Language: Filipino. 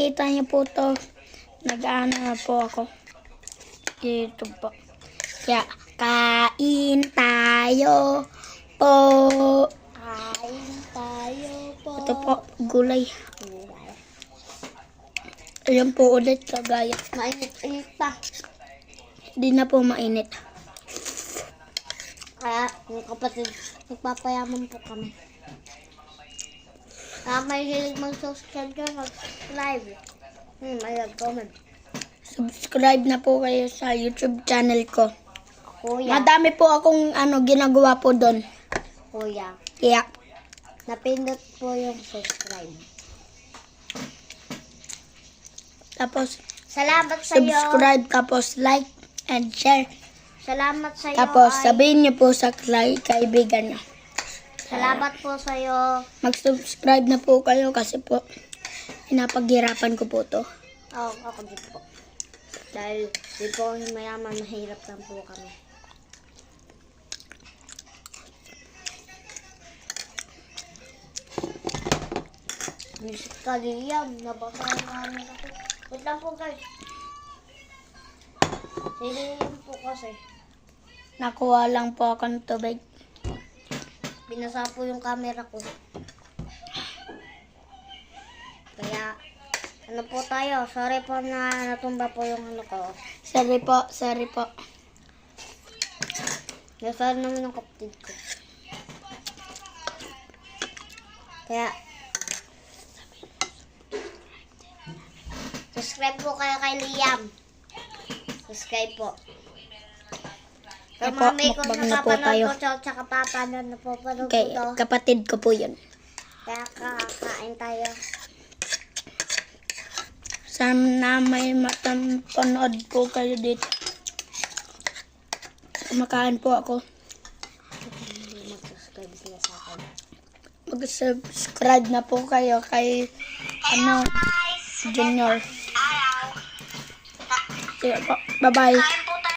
nakikita niyo po to, nag-ano na po ako. Dito po. Kaya, kain tayo po. Kain tayo po. Ito po, gulay. Ayan po ulit, kagaya. Mainit-init pa. Hindi na po mainit. Kaya, mga kapatid, nagpapayaman po kami. May hilig mag-subscribe ka, mag-subscribe. May comment. Subscribe na po kayo sa YouTube channel ko. Kuya, Madami po akong ginagawa po doon. kuya, Kaya, napindot po yung subscribe. tapos, Salamat sa iyo. subscribe, tapos like and share. Salamat sa iyo. Tapos, sabihin niyo po sa kaibigan niyo. Salamat po sa iyo. Mag-subscribe na po kayo kasi po, pinapaghirapan ko po to. Ako din po. Dahil di po mayaman, mahirap lang po kami. Music ka, Liam. Nabasa yung namin ako. Wait lang po, guys. Si Liam po kasi. Nakuha lang po ako ng tubig. Binasa po yung camera ko. Kaya, ano po tayo? Sorry po na natumba po yung ano ko. Sorry po, sorry po. Nasaan naman ang kapatid ko. Kaya, subscribe po kayo kay Liam. Subscribe po. Sa Opo, mami ko mukbang na po tayo. napapanood ko, tsaka papanood na po panood Okay, ko. kapatid ko po yun. Kaya kakain tayo. Sana may matapanood po kayo dito. Kumakain po ako. Mag-subscribe sila sa akin. Mag-subscribe na po kayo kay Junior. Sige po. Bye-bye.